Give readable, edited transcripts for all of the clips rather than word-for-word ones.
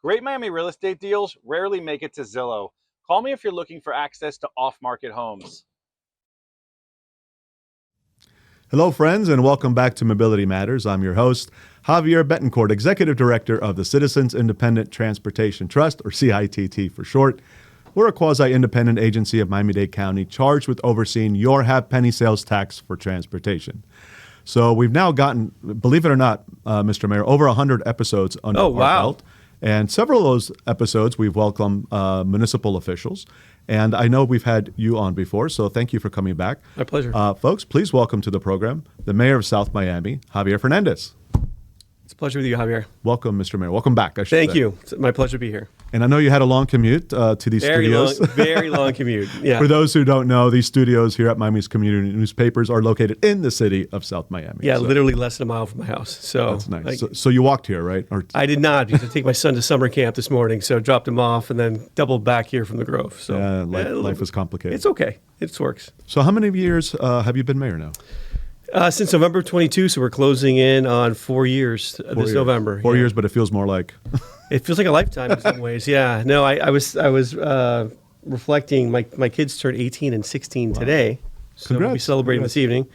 Great Miami real estate deals rarely make it to Zillow. Call me if you're looking for access to off-market homes. Hello, friends, and welcome back to Mobility Matters. I'm your host, Javier Betancourt, Executive Director of the Citizens Independent Transportation Trust, or CITT for short. We're a quasi-independent agency of Miami-Dade County charged with overseeing your half-penny sales tax for transportation. So we've now gotten, believe it or not, Mr. Mayor, over 100 episodes under our belt. And several of those episodes, we've welcomed municipal officials. And I know we've had you on before, so thank you for coming back. My pleasure. Folks, please welcome to the program the Mayor of South Miami, Javier Fernandez. It's a pleasure with you, Javier. Welcome, Mr. Mayor. Welcome back, I should Thank say. you. It's my pleasure to be here. And I know you had a long commute to these studios. Very long commute. Yeah. For those who don't know, these studios here at Miami's community newspapers are located in the city of South Miami. Yeah, literally less than a mile from my house. So that's nice. So you walked here, right? I did not, because I take my son to summer camp this morning, so dropped him off and then doubled back here from the Grove. So life is complicated. It's okay. It works. So how many years have you been mayor now? Since November 22, so we're closing in on 4 years November. 4 years, but it feels more like... It feels like a lifetime in some ways. Yeah. No, I was reflecting. My kids turned 18 and 16 today, so Congrats. we'll be celebrating this evening.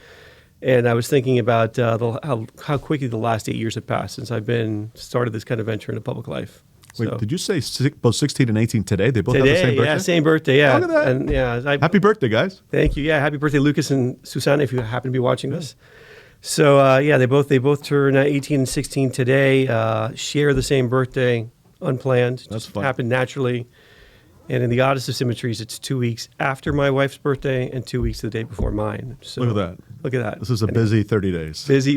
And I was thinking about how quickly the last 8 years have passed since I've started this kind of venture into public life. Wait, did you say both 16 and 18 today? They both have the same birthday? Yeah, same birthday, yeah. Look at that. And, happy birthday, guys. Thank you. Yeah, happy birthday, Lucas and Susanna, if you happen to be watching this. So, they both turn 18 and 16 today, share the same birthday, unplanned. That's fun. Happened naturally. And in the oddest of symmetries, it's 2 weeks after my wife's birthday and 2 weeks the day before mine. So Look at that. This is a busy 30 days. Busy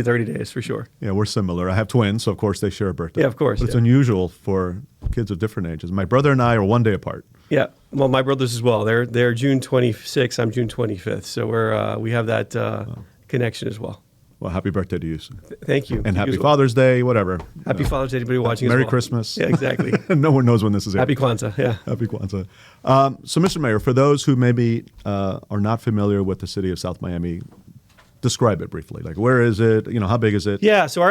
30 days for sure. Yeah, we're similar. I have twins, so of course they share a birthday. Yeah, of course. But it's unusual for kids of different ages. My brother and I are 1 day apart. Yeah, well, my brothers as well. They're June 26th. I'm June 25th. So we have that connection as well. Well, happy birthday to you. Thank you. And happy Father's Day, whatever. Happy Father's Day to anybody watching Merry as well. Christmas. Yeah, exactly. No one knows when this is airing. Happy Kwanzaa, yeah. Happy Kwanzaa. So, Mr. Mayor, for those who maybe are not familiar with the city of South Miami, describe it briefly. Like, where is it? How big is it? Yeah, so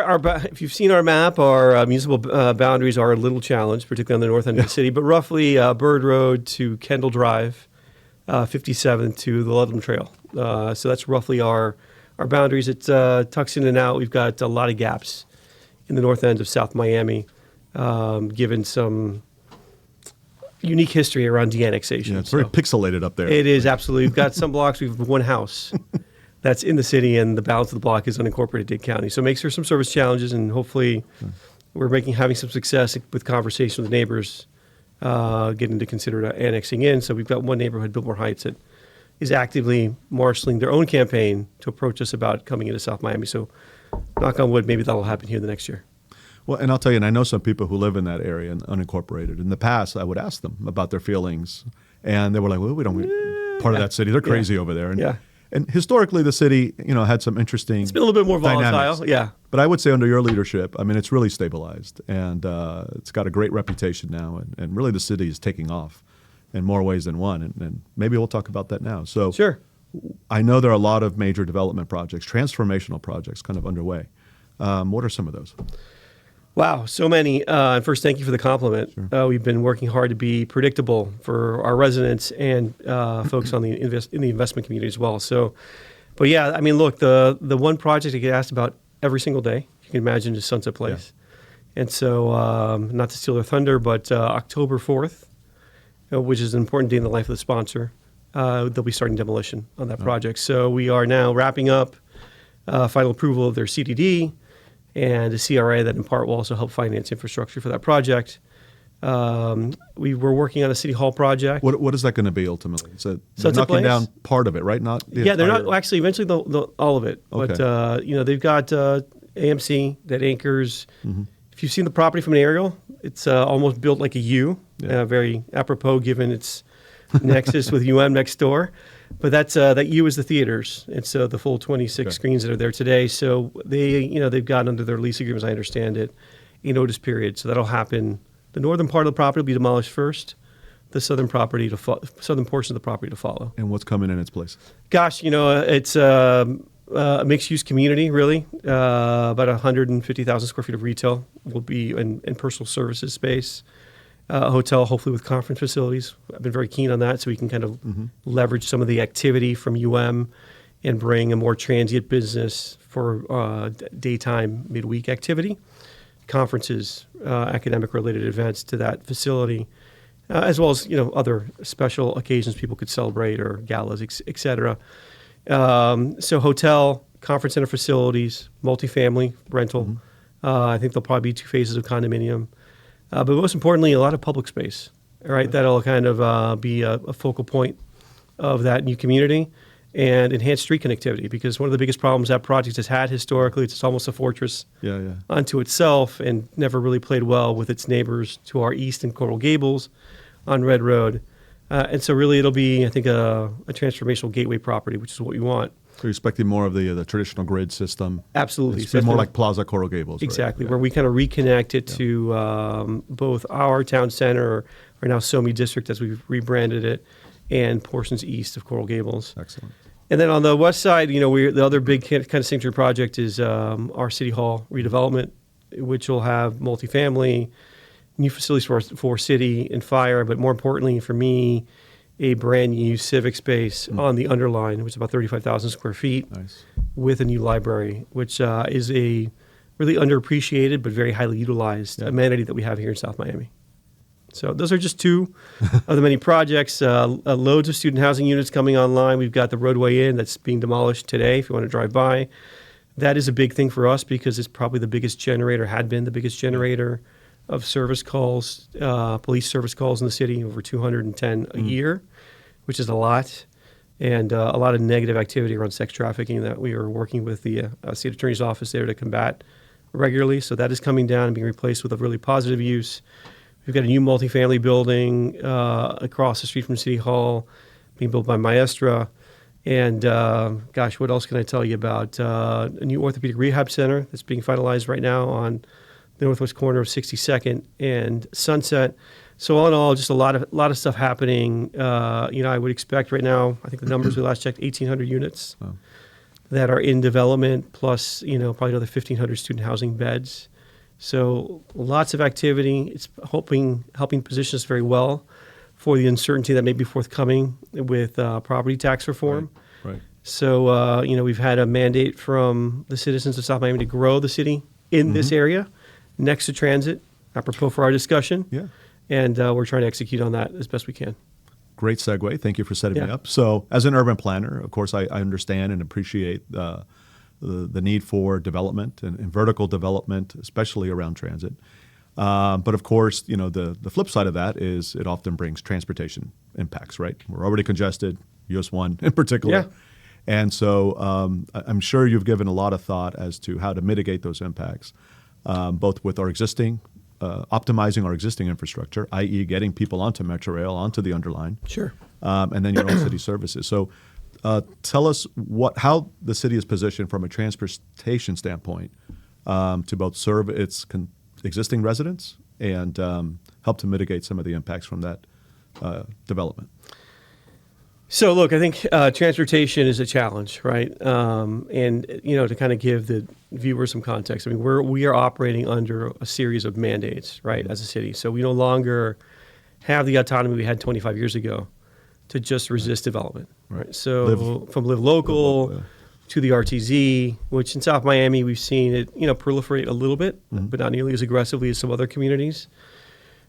if you've seen our map, our municipal boundaries are a little challenged, particularly on the north end of the city, but roughly Bird Road to Kendall Drive, 57th to the Ludlam Trail. So that's roughly our boundaries. It tucks in and out. We've got a lot of gaps in the north end of South Miami, given some unique history around de-annexation. Yeah, it's very pixelated up there. It is, absolutely. We've got some blocks, we've one house that's in the city, and the balance of the block is unincorporated Dade County. So it makes for some service challenges, and hopefully we're having some success with conversations with neighbors, getting to consider annexing in. So we've got one neighborhood, Biltmore Heights, that is actively marshaling their own campaign to approach us about coming into South Miami. So knock on wood, maybe that'll happen here the next year. Well, and I'll tell you, and I know some people who live in that area and unincorporated. In the past, I would ask them about their feelings, and they were like, well, we don't part of that city. They're crazy over there. And historically, the city, had some interesting It's been a little bit more volatile, dynamics. yeah. But I would say under your leadership, it's really stabilized, and it's got a great reputation now, and really the city is taking off in more ways than one, and maybe we'll talk about that now. So sure. I know there are a lot of major development projects, transformational projects kind of underway. What are some of those? Wow, so many. And first, thank you for the compliment. Sure. We've been working hard to be predictable for our residents and folks in the investment community as well. So, but yeah, look, the one project I get asked about every single day, you can imagine, is Sunset Place. Yeah. And so, not to steal their thunder, but October 4th, which is an important day in the life of the sponsor, they'll be starting demolition on that project. So we are now wrapping up final approval of their CDD and a CRA that in part will also help finance infrastructure for that project. We were working on a City Hall project. What is that going to be ultimately? So they're knocking down part of it, right? Not the they're not actually. Eventually, all of it. Okay. But they've got AMC that anchors. Mm-hmm. If you've seen the property from an aerial, it's almost built like a U. Very apropos given its nexus with UM next door. But that U is the theaters, and so the full 26 screens that are there today. So they've got under their lease agreements, I understand it, a notice period. So that'll happen. The northern part of the property will be demolished first. The southern portion of the property to follow. And what's coming in its place? Gosh, it's a mixed-use community, really. About 150,000 square feet of retail will be in personal services space. A hotel, hopefully with conference facilities. I've been very keen on that, so we can kind of leverage some of the activity from UM and bring a more transient business for daytime, midweek activity, conferences, academic-related events to that facility, as well as other special occasions people could celebrate or galas, et cetera. So hotel, conference center facilities, multifamily rental. I think there'll probably be 2 phases of condominium. But most importantly, a lot of public space, right? That'll kind of be a focal point of that new community and enhance street connectivity, because one of the biggest problems that project has had historically, it's almost a fortress unto itself and never really played well with its neighbors to our east in Coral Gables on Red Road. And so really it'll be, I think, a transformational gateway property, which is what we want. So you're expecting more of the traditional grid system. Absolutely. It's more like Plaza Coral Gables. Exactly, right? where we kind of reconnect it to both our town center, or now SoMe District as we've rebranded it, and portions east of Coral Gables. Excellent. And then on the west side, the other big kind of signature project is our City Hall redevelopment, which will have multifamily, new facilities for city and fire, but more importantly for me, a brand new civic space on the underline, which is about 35,000 square feet, with a new library, which is a really underappreciated but very highly utilized amenity that we have here in South Miami. So those are just 2 of the many projects. Loads of student housing units coming online. We've got the roadway in that's being demolished today, if you want to drive by. That is a big thing for us because it's probably the biggest generator, had been the biggest generator of service calls, police service calls in the city, over 210 a year, which is a lot, and a lot of negative activity around sex trafficking that we are working with the state attorney's office there to combat regularly. So that is coming down and being replaced with a really positive use. We've got a new multifamily building across the street from City Hall being built by Maestra. And gosh, what else can I tell you about? A new orthopedic rehab center that's being finalized right now on the northwest corner of 62nd and Sunset. So all in all, just a lot of stuff happening. I would expect right now, I think the numbers we last checked, 1,800 units that are in development, plus probably another 1,500 student housing beds. So lots of activity. It's helping position us very well for the uncertainty that may be forthcoming with property tax reform. Right. So we've had a mandate from the citizens of South Miami to grow the city in this area next to transit, apropos for our discussion. Yeah. And we're trying to execute on that as best we can. Great segue. Thank you for setting me up. So as an urban planner, of course, I understand and appreciate the need for development and vertical development, especially around transit. But of course, the flip side of that is it often brings transportation impacts, right? We're already congested, US 1 in particular. Yeah. And so I'm sure you've given a lot of thought as to how to mitigate those impacts, both with our existing, optimizing our existing infrastructure, i.e. getting people onto Metro Rail, onto the underline. Sure. And then your own city services. So tell us how the city is positioned from a transportation standpoint to both serve its existing residents and help to mitigate some of the impacts from that development. So look, I think transportation is a challenge, right? And to kind of give the viewers some context, I mean, we are operating under a series of mandates, right, as a city. So we no longer have the autonomy we had 25 years ago to just resist development, right? So from Live Local to the RTZ, which in South Miami we've seen it, proliferate a little bit, but not nearly as aggressively as some other communities.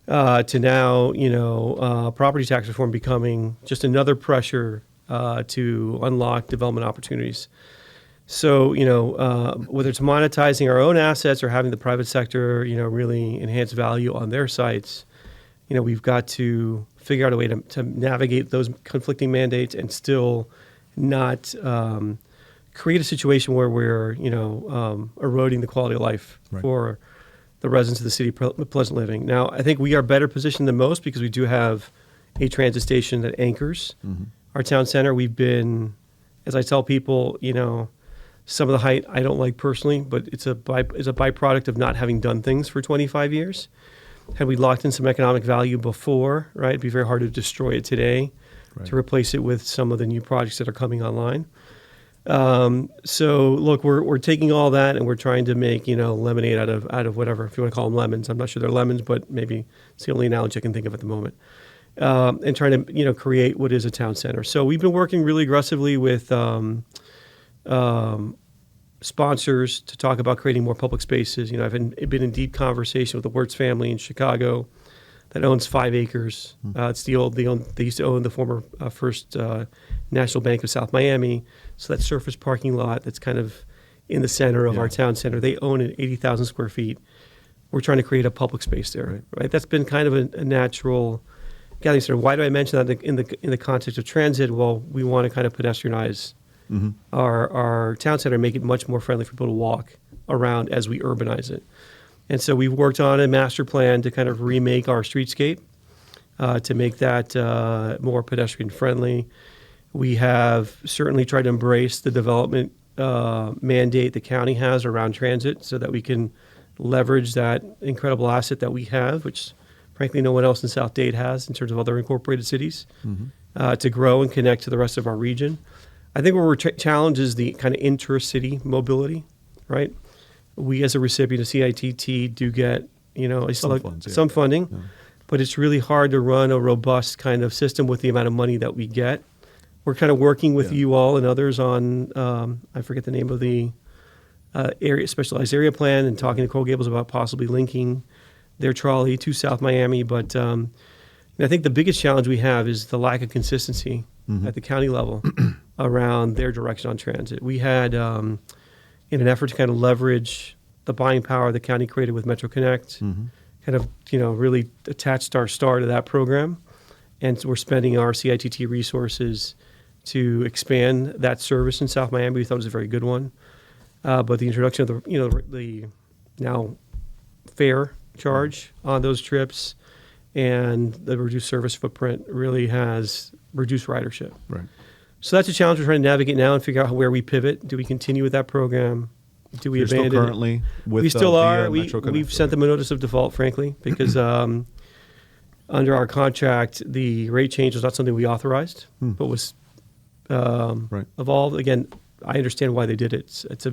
To now, property tax reform becoming just another pressure to unlock development opportunities. So, whether it's monetizing our own assets or having the private sector, really enhance value on their sites, we've got to figure out a way to navigate those conflicting mandates and still not create a situation where we're, eroding the quality of life for the residents of the city, pleasant living. Now, I think we are better positioned than most because we do have a transit station that anchors our town center. We've been, as I tell people, some of the height I don't like personally, but it's a byproduct of not having done things for 25 years. Had we locked in some economic value before, right, it'd be very hard to destroy it today to replace it with some of the new projects that are coming online. So look, we're taking all that and we're trying to make, lemonade out of whatever, if you want to call them lemons. I'm not sure they're lemons, but maybe it's the only analogy I can think of at the moment. And trying to, create what is a town center. So we've been working really aggressively with sponsors to talk about creating more public spaces. I've been in deep conversation with the Wirtz family in Chicago that owns 5 acres. It's they used to own the former First National Bank of South Miami. So that surface parking lot that's kind of in the center of our town center, they own it, 80,000 square feet. We're trying to create a public space there, right? That's been kind of a natural gathering center. Why do I mention that in the context of transit? Well, we want to kind of pedestrianize our town center and make it much more friendly for people to walk around as we urbanize it. And so we've worked on a master plan to kind of remake our streetscape to make that more pedestrian friendly. We have certainly tried to embrace the development mandate the county has around transit so that we can leverage that incredible asset that we have, which frankly no one else in South Dade has in terms of other incorporated cities, to grow and connect to the rest of our region. I think where we're challenged is the kind of intercity mobility, right? We as a recipient of CITT do get, some funding, but it's really hard to run a robust kind of system with the amount of money that we get. We're kind of working with you all and others on, I forget the name of the specialized area plan, and talking to Coral Gables about possibly linking their trolley to South Miami. But I think the biggest challenge we have is the lack of consistency at the county level around their direction on transit. We had, in an effort to kind of leverage the buying power the county created with Metro Connect, kind of, really attached our star to that program. And so we're spending our CITT resources to expand that service in South Miami. We thought it was a very good one. But the introduction of the now fare charge on those trips and the reduced service footprint really has reduced ridership. Right. So that's a challenge we're trying to navigate now and figure out where we pivot. Do we continue with that program? Do we abandon still currently it? with We still are. Metro Connect, We've sent them a notice of default, frankly, because under our contract, the rate change was not something we authorized, but was evolved. Again, I understand why they did it. It's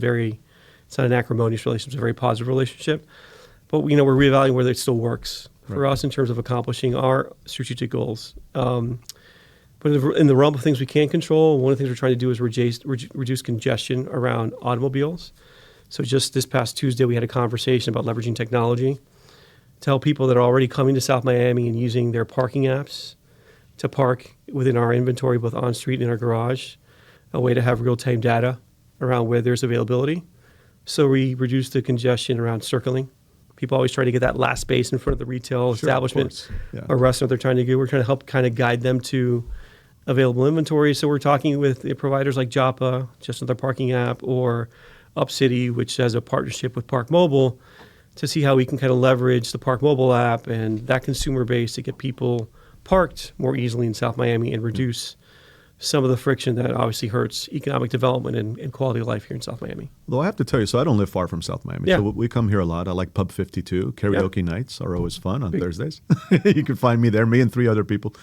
not an acrimonious relationship. It's a very positive relationship. But we're reevaluating whether it still works for us in terms of accomplishing our strategic goals. But in the realm of things we can't control, one of the things we're trying to do is reduce congestion around automobiles. So just this past Tuesday, we had a conversation about leveraging technology to help people that are already coming to South Miami and using their parking apps to park within our inventory, both on street and in our garage, a way to have real-time data around where there's availability. So we reduce the congestion around circling. People always try to get that last space in front of the retail establishment or restaurant they're trying to do. We're trying to help kind of guide them to available inventory. So we're talking with the providers like Joppa, just another parking app, or UpCity, which has a partnership with Park Mobile, to see how we can kind of leverage the Park Mobile app and that consumer base to get people parked more easily in South Miami and reduce some of the friction that obviously hurts economic development and quality of life here in South Miami. Though I have to tell you, so I don't live far from South Miami. So we come here a lot. I like Pub 52. Karaoke nights are always fun on Thursdays. You can find me there, me and 3 other people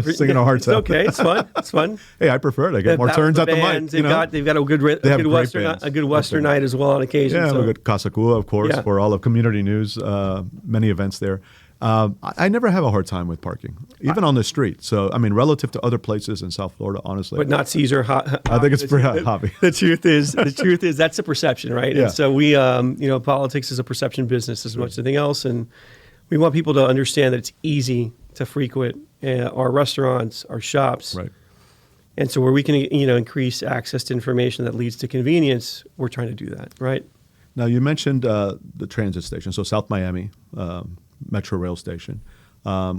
singing our hearts out. It's okay. It's fun. It's fun. Hey, I prefer it. I get more turns at the mic. They've got a good Western night as well on occasion. Yeah, we got Kasakua, of course, for all of community news, many events there. I never have a hard time with parking, even on the street. So, I mean, relative to other places in South Florida, honestly. But not Caesar. I think it's pretty hobby. The truth is that's a perception, right? Yeah. And so we, politics is a perception business as much as anything else. And we want people to understand that it's easy to frequent our restaurants, our shops. Right. And so where we can, increase access to information that leads to convenience, we're trying to do that, right? Now, you mentioned the transit station. So South Miami, Metro Rail Station,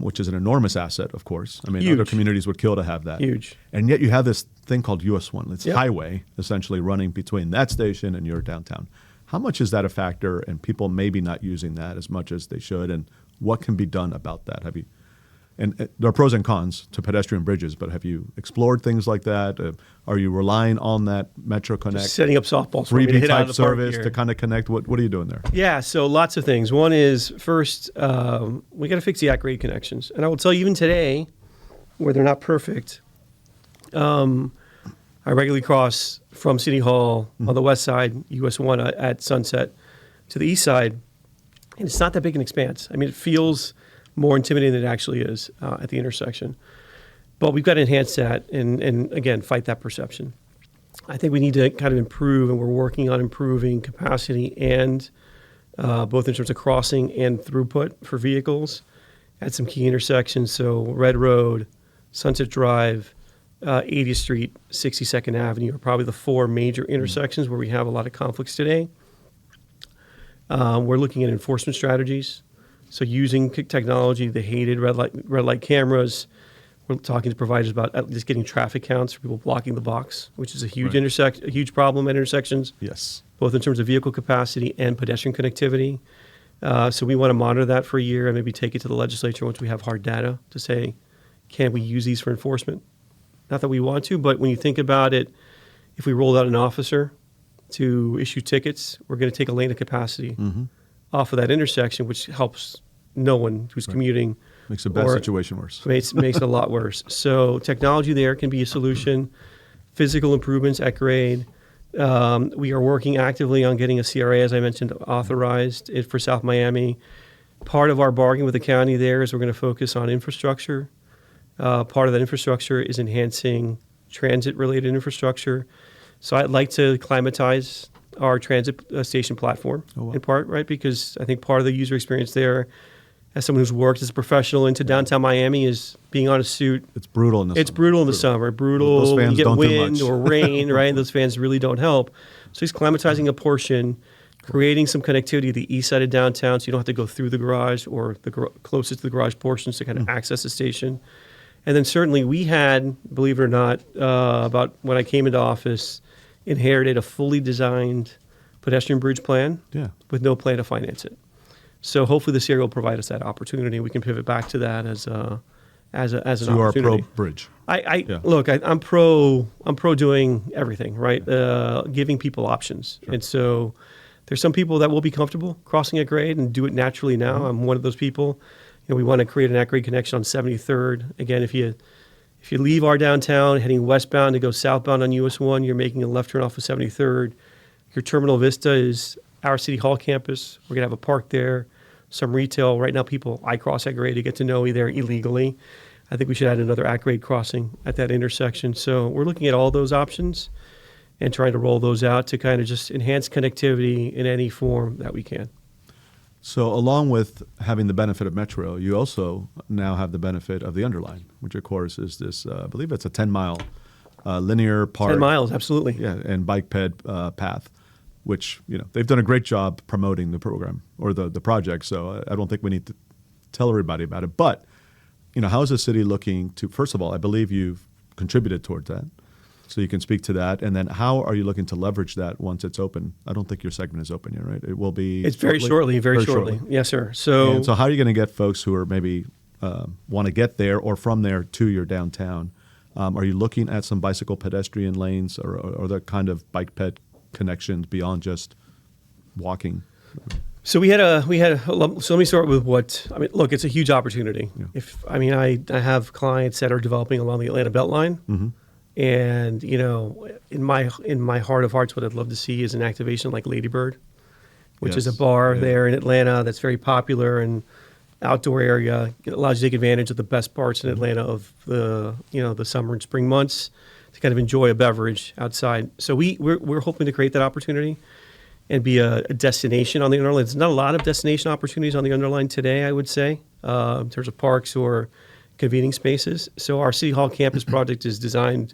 which is an enormous asset, of course. I mean, Huge. Other communities would kill to have that. Huge. And yet you have this thing called US 1. It's highway, essentially running between that station and your downtown. How much is that a factor, and people maybe not using that as much as they should, and what can be done about that? And there are pros and cons to pedestrian bridges, but have you explored things like that? Are you relying on that Metro Connect? Just setting up softballs for me to 3B hit out type of the park service here. to kind of connect? What are you doing there? Yeah, so lots of things. One is, first, we got to fix the at-grade connections. And I will tell you, even today, where they're not perfect, I regularly cross from City Hall on the west side, US 1 at Sunset, to the east side, and it's not that big an expanse. I mean, it feels more intimidating than it actually is at the intersection. But we've got to enhance that and again, fight that perception. I think we need to kind of improve, and we're working on improving capacity and both in terms of crossing and throughput for vehicles at some key intersections. So Red Road, Sunset Drive, 80th Street, 62nd Avenue are probably the four major intersections where we have a lot of conflicts today. We're looking at enforcement strategies. So using technology, the hated red light cameras. We're talking to providers about just getting traffic counts for people blocking the box, which is a huge a huge problem at intersections. Yes. Both in terms of vehicle capacity and pedestrian connectivity. So we want to monitor that for a year and maybe take it to the legislature once we have hard data to say, can we use these for enforcement? Not that we want to, but when you think about it, if we rolled out an officer to issue tickets, we're going to take a lane of capacity off of that intersection, which helps no one who's commuting. Makes a bad situation worse. Makes it a lot worse. So technology there can be a solution. Physical improvements at grade. We are working actively on getting a CRA, as I mentioned, authorized for South Miami. Part of our bargain with the county there is we're going to focus on infrastructure. Part of that infrastructure is enhancing transit-related infrastructure. So I'd like to climatize our transit station platform in part, right? Because I think part of the user experience there, as someone who's worked as a professional into downtown Miami, is being on a suit. It's brutal in the summer. It's brutal in the summer. Brutal. Those fans you get don't do wind much. or rain, right? Those fans really don't help. So he's climatizing a portion, creating some connectivity to the east side of downtown, so you don't have to go through the garage or the closest to the garage portions to kind of access the station. And then certainly we had, believe it or not, about when I came into office, inherited a fully designed pedestrian bridge plan with no plan to finance it. So hopefully this year will provide us that opportunity, and we can pivot back to that as an opportunity. You are pro bridge. Look, I'm pro doing everything, right? Giving people options. And so there's some people that will be comfortable crossing at grade and do it naturally now. I'm one of those people. You know, we want to create an at-grade connection on 73rd. Again, if you leave our downtown heading westbound to go southbound on US 1, you're making a left turn off of 73rd. Your terminal vista is our City Hall campus. We're going to have a park there, some retail. Right now, I cross at grade to get to know me there illegally. I think we should add another at-grade crossing at that intersection. So we're looking at all those options and trying to roll those out to kind of just enhance connectivity in any form that we can. So along with having the benefit of Metro, you also now have the benefit of the Underline, which of course is this, I believe it's a 10-mile linear park. 10 miles, absolutely. Yeah, and bike ped path, which, you know, they've done a great job promoting the program or the project. So I don't think we need to tell everybody about it. But, you know, how is the city looking to, first of all, I believe you've contributed towards that. So you can speak to that. And then how are you looking to leverage that once it's open? I don't think your segment is open yet, right? It will be. It's very shortly. Yes, sir. So how are you going to get folks who are maybe want to get there or from there to your downtown? Are you looking at some bicycle pedestrian lanes or the kind of bike ped connections beyond just walking? So so let me start with look, it's a huge opportunity. Yeah. I have clients that are developing along the Atlanta Beltline. Mm-hmm. And, you know, in my heart of hearts, what I'd love to see is an activation like Lady Bird, which is a bar there in Atlanta that's very popular and outdoor area. It allows you to take advantage of the best parts in Atlanta of the summer and spring months to kind of enjoy a beverage outside. So we're hoping to create that opportunity and be a destination on the Underline. There's not a lot of destination opportunities on the Underline today, I would say, in terms of parks or convening spaces. So our City Hall campus project is designed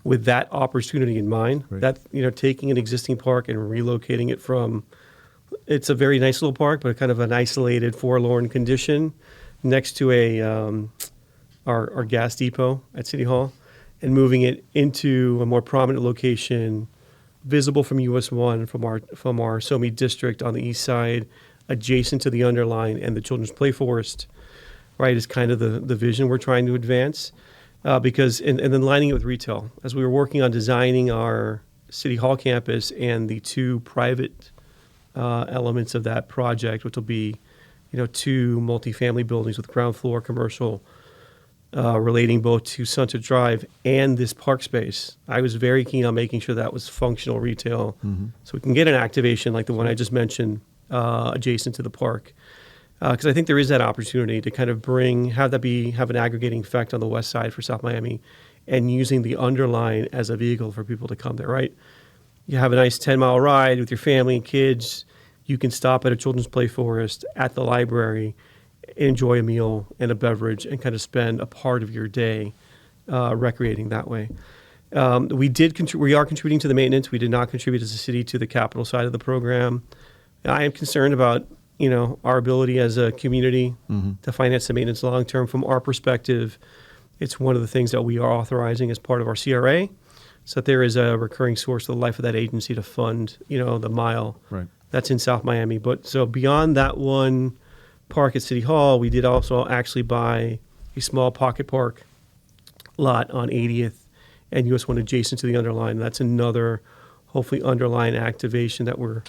with that opportunity in mind. Right. That, you know, taking an existing park and relocating it from, it's a very nice little park, but kind of an isolated, forlorn condition next to our gas depot at City Hall, and moving it into a more prominent location, visible from US 1, from our SoMe district on the east side, adjacent to the Underline and the Children's Play Forest, right, is kind of the vision we're trying to advance. Because and then lining it with retail. As we were working on designing our City Hall campus and the two private elements of that project, which will be, you know, two multifamily buildings with ground floor commercial, relating both to Sunset Drive and this park space. I was very keen on making sure that was functional retail, so we can get an activation like the one I just mentioned adjacent to the park. Because I think there is that opportunity to kind of have an aggregating effect on the west side for South Miami, and using the underline as a vehicle for people to come there, right? You have a nice 10-mile ride with your family and kids. You can stop at a children's play forest, at the library, enjoy a meal and a beverage, and kind of spend a part of your day recreating that way. We are contributing to the maintenance. We did not contribute as a city to the capital side of the program. I am concerned about our ability as a community to finance the maintenance long term. From our perspective, it's one of the things that we are authorizing as part of our CRA, so that there is a recurring source of the life of that agency to fund, the mile that's in South Miami. But so beyond that one park at City Hall, we did also actually buy a small pocket park lot on 80th and US 1 adjacent to the underline. That's another, hopefully, underline activation that we're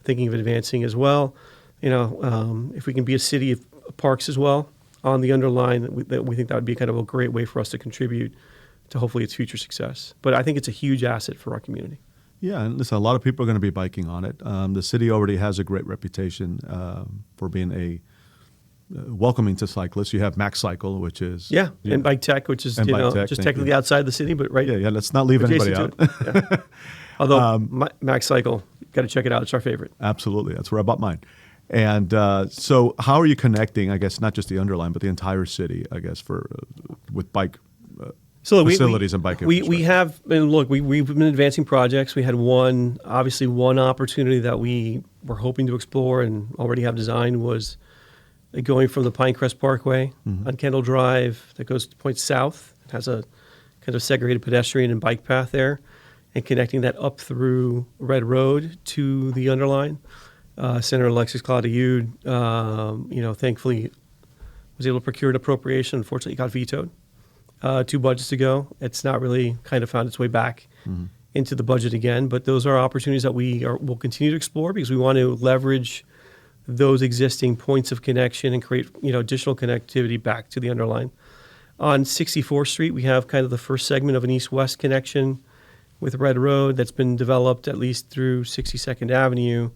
thinking of advancing as well. If we can be a city of parks as well on the underline, we think that would be kind of a great way for us to contribute to hopefully its future success. But I think it's a huge asset for our community. Yeah, and listen, a lot of people are going to be biking on it. The city already has a great reputation for being welcoming to cyclists. You have Max Cycle, which is... and Bike Tech, which is just technically outside the city, but right. Yeah, let's not leave anybody out. Although Max Cycle, got to check it out. It's our favorite. Absolutely. That's where I bought mine. And so how are you connecting, I guess, not just the underline, but the entire city, I guess, with bike facilities and bike infrastructure? We have, and look, we've been advancing projects. We had one opportunity that we were hoping to explore and already have designed was going from the Pinecrest Parkway on Kendall Drive that points south. It has a kind of segregated pedestrian and bike path there, and connecting that up through Red Road to the underline. Senator Alexis Claude-Eude, thankfully was able to procure an appropriation. Unfortunately, it got vetoed 2 budgets ago. It's not really kind of found its way back into the budget again. But those are opportunities that will continue to explore, because we want to leverage those existing points of connection and create additional connectivity back to the underline. On 64th Street, we have kind of the first segment of an east-west connection with Red Road that's been developed at least through 62nd Avenue.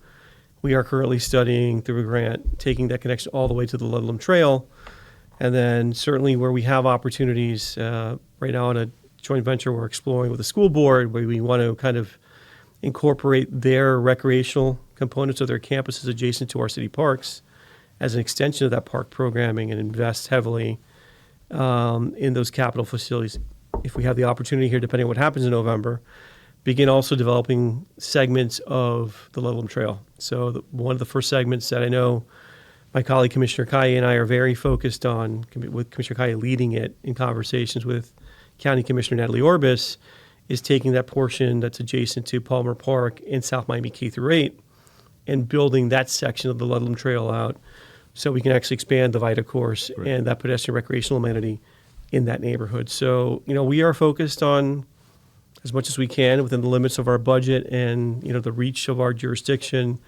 We are currently studying through a grant, taking that connection all the way to the Ludlam Trail. And then certainly where we have opportunities right now in a joint venture we're exploring with the school board, where we want to kind of incorporate their recreational components of their campuses adjacent to our city parks as an extension of that park programming, and invest heavily in those capital facilities. If we have the opportunity here, depending on what happens in November, begin also developing segments of the Ludlam Trail. So one of the first segments that I know my colleague Commissioner Kaye and I are very focused on, with Commissioner Kaye leading it in conversations with County Commissioner Natalie Orbis, is taking that portion that's adjacent to Palmer Park in South Miami K-8 and building that section of the Ludlam Trail out so we can actually expand the Vita course and that pedestrian recreational amenity in that neighborhood. So, we are focused on, as much as we can within the limits of our budget and the reach of our jurisdiction,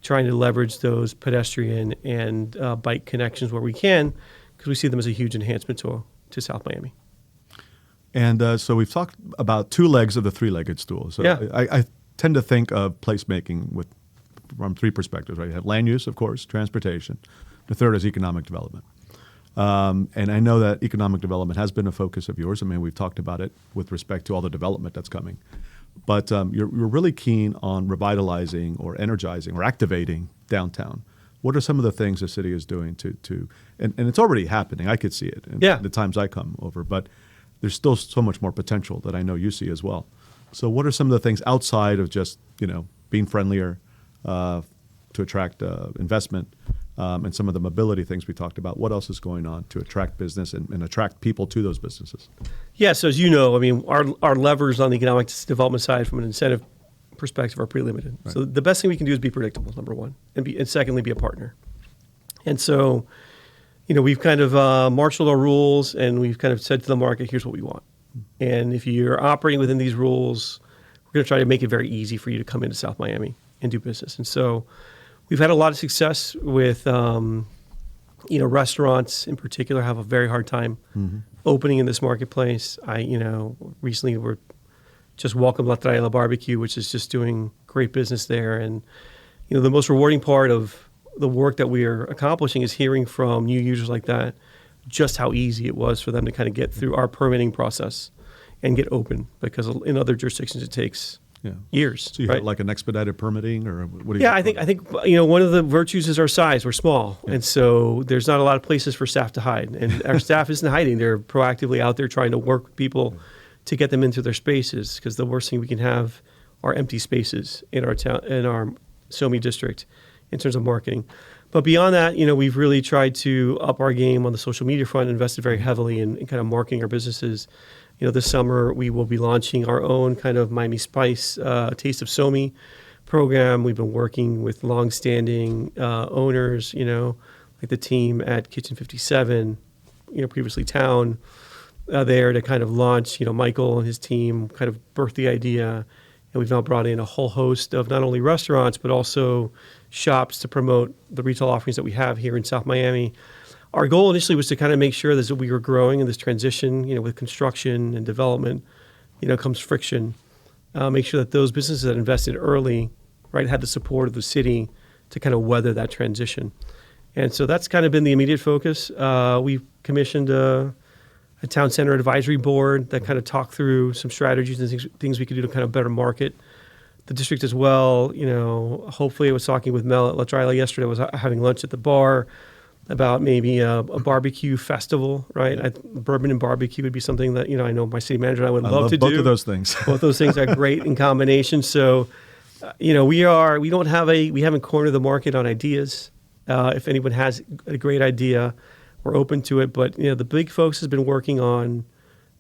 trying to leverage those pedestrian and bike connections where we can, because we see them as a huge enhancement to South Miami. And so we've talked about 2 legs of the 3-legged stool. So I tend to think of placemaking from 3 perspectives. Right? You have land use, of course, transportation. The third is economic development. And I know that economic development has been a focus of yours. I mean, we've talked about it with respect to all the development that's coming. But you're really keen on revitalizing or energizing or activating downtown. What are some of the things the city is doing and it's already happening. I could see it in the times I come over. But there's still so much more potential that I know you see as well. So what are some of the things outside of just, being friendlier to attract investment, and some of the mobility things we talked about? What else is going on to attract business and attract people to those businesses? Yeah, so as you know, our levers on the economic development side from an incentive perspective are pretty limited. Right. So the best thing we can do is be predictable, number one, and secondly, be a partner. And so, we've kind of marshaled our rules, and we've kind of said to the market, here's what we want. And if you're operating within these rules, we're going to try to make it very easy for you to come into South Miami and do business. And so we've had a lot of success with, restaurants in particular have a very hard time opening in this marketplace. Recently we're just welcomed La Traila Barbecue, which is just doing great business there. And, the most rewarding part of the work that we are accomplishing is hearing from new users like that, just how easy it was for them to kind of get through our permitting process and get open, because in other jurisdictions it takes years. So you have like an expedited permitting, or what do you? Yeah, I think one of the virtues is our size. We're small, and so there's not a lot of places for staff to hide. And our staff isn't hiding; they're proactively out there trying to work with people to get them into their spaces. Because the worst thing we can have are empty spaces in our town, in our SoMe district, in terms of marketing. But beyond that, we've really tried to up our game on the social media front, invested very heavily in kind of marketing our businesses. This summer we will be launching our own kind of Miami Spice Taste of SoMe program. We've been working with longstanding owners, like the team at Kitchen 57, previously Town, there to kind of launch. Michael and his team kind of birthed the idea, and we've now brought in a whole host of not only restaurants but also shops to promote the retail offerings that we have here in South Miami. Our goal initially was to kind of make sure that we were growing in this transition, with construction and development, comes friction. Make sure that those businesses that invested early, right, had the support of the city to kind of weather that transition. And so that's kind of been the immediate focus. We've commissioned a town center advisory board that kind of talked through some strategies and things we could do to kind of better market the district as well. Hopefully I was talking with Mel at La Traila yesterday. I was having lunch at the bar about maybe a barbecue festival, right? Bourbon and barbecue would be something that, I know my city manager and I would love to do. Both of those things. Both those things are great in combination. So, we haven't cornered the market on ideas. If anyone has a great idea, we're open to it. But, the big focus has been working on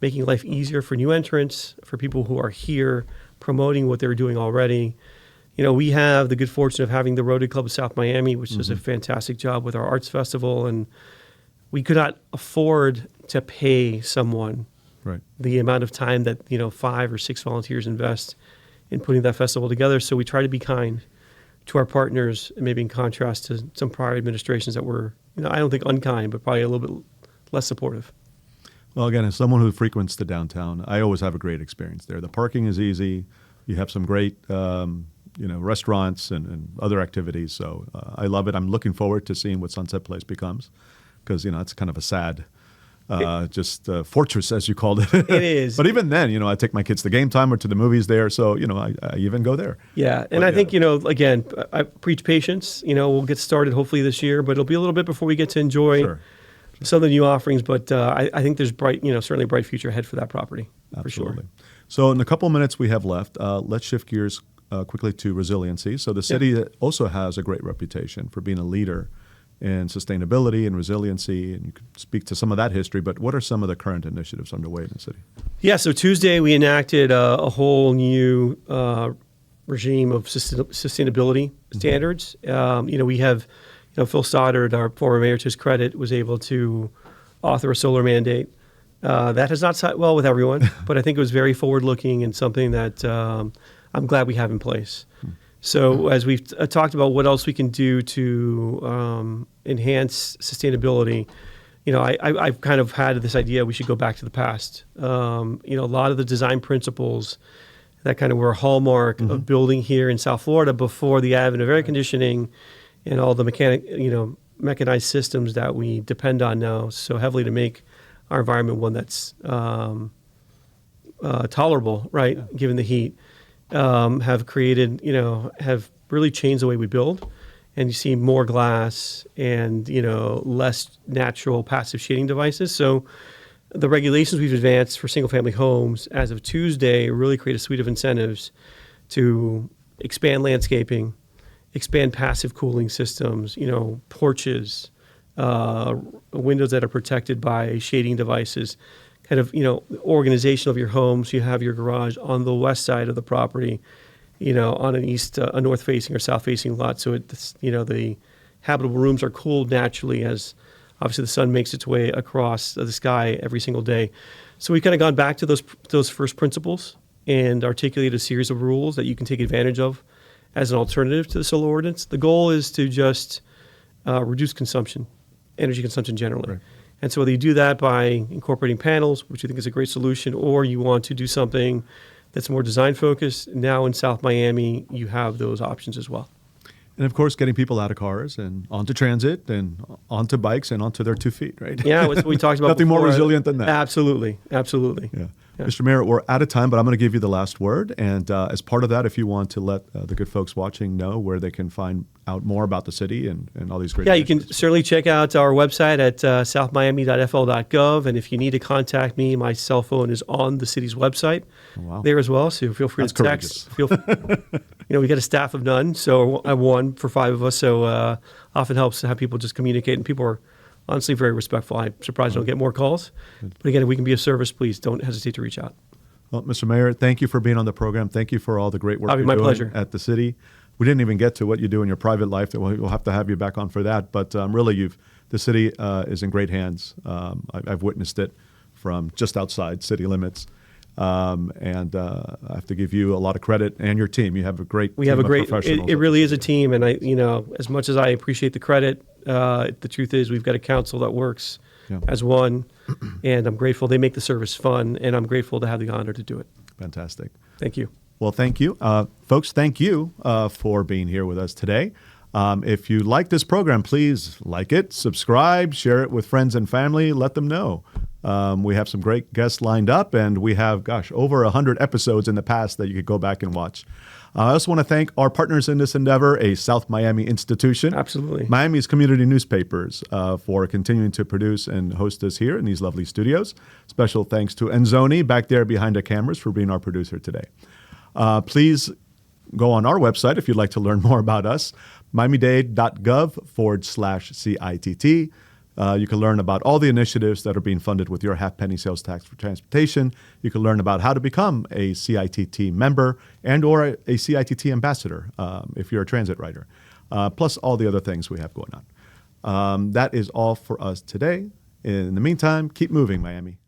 making life easier for new entrants, for people who are here, promoting what they're doing already. We have the good fortune of having the Rotary Club of South Miami, which does a fantastic job with our arts festival, and we could not afford to pay someone the amount of time that 5 or 6 volunteers invest in putting that festival together. So we try to be kind to our partners, maybe in contrast to some prior administrations that were, I don't think unkind, but probably a little bit less supportive. Well, again, as someone who frequents the downtown, I always have a great experience there. The parking is easy. You have some great restaurants and other activities. So I love it. I'm looking forward to seeing what Sunset Place becomes, because, it's kind of a sad, fortress, as you called it. It is. But even then, I take my kids to game time or to the movies there. So, I even go there. Yeah. And I think, again, I preach patience. We'll get started hopefully this year, but it'll be a little bit before we get to enjoy some of the new offerings. But I think there's certainly a bright future ahead for that property. Absolutely. For sure. So in the couple of minutes we have left, let's shift gears quickly to resiliency. So the city also has a great reputation for being a leader in sustainability and resiliency, and you could speak to some of that history, but what are some of the current initiatives underway in the city? Yeah, so Tuesday we enacted a whole new regime of sustainability standards. We have, Phil Stoddard, our former mayor, to his credit, was able to author a solar mandate. That has not sat well with everyone, but I think it was very forward-looking and something that I'm glad we have in place. So as we've talked about what else we can do to enhance sustainability, I've kind of had this idea we should go back to the past. A lot of the design principles that kind of were a hallmark of building here in South Florida before the advent of air conditioning and all the mechanized systems that we depend on now so heavily to make our environment one that's tolerable, right, given the heat. Have created, have really changed the way we build. And you see more glass and, less natural passive shading devices. So the regulations we've advanced for single-family homes as of Tuesday really create a suite of incentives to expand landscaping, expand passive cooling systems, porches, windows that are protected by shading devices, kind of, organization of your home. So you have your garage on the west side of the property, on a north-facing or south-facing lot. So it's, the habitable rooms are cooled naturally as obviously the sun makes its way across the sky every single day. So we've kind of gone back to those first principles and articulated a series of rules that you can take advantage of as an alternative to the solar ordinance. The goal is to just reduce consumption, energy consumption generally. Right. And so whether you do that by incorporating panels, which you think is a great solution, or you want to do something that's more design focused, now in South Miami, you have those options as well. And of course, getting people out of cars and onto transit and onto bikes and onto their 2 feet, right? Yeah, what we talked about Nothing before. more resilient than that. Absolutely, absolutely. Yeah. Mr. Mayor, we're out of time, but I'm going to give you the last word. And as part of that, if you want to let the good folks watching know where they can find out more about the city and all these great you can initiatives. certainly check out our website at southmiami.fl.gov. And if you need to contact me, my cell phone is on the city's website there as well. So feel free to text. We got a staff of none, so I have one for 5 of us. So often helps to have people just communicate, and people are honestly very respectful. I'm surprised I don't get more calls. But again, if we can be of service, please don't hesitate to reach out. Well, Mr. Mayor, thank you for being on the program. Thank you for all the great work you're My doing pleasure. at the city. We didn't even get to what you do in your private life. We'll have to have you back on for that. But really, the city is in great hands. I've witnessed it from just outside city limits. And I have to give you a lot of credit and your team. You have a great team of professionals. It really is a team. And as much as I appreciate the credit, the truth is we've got a council that works as one. And I'm grateful they make the service fun. And I'm grateful to have the honor to do it. Fantastic. Thank you. Well, thank you. Folks, thank you for being here with us today. If you like this program, please like it, subscribe, share it with friends and family, let them know. We have some great guests lined up, and we have, over 100 episodes in the past that you could go back and watch. I also want to thank our partners in this endeavor, a South Miami institution. Absolutely. Miami's community newspapers for continuing to produce and host us here in these lovely studios. Special thanks to Enzoni back there behind the cameras for being our producer today. Please go on our website if you'd like to learn more about us, miamidade.gov/CITT. You can learn about all the initiatives that are being funded with your half-penny sales tax for transportation. You can learn about how to become a CITT member and or a CITT ambassador if you're a transit rider, plus all the other things we have going on. That is all for us today. In the meantime, keep moving, Miami.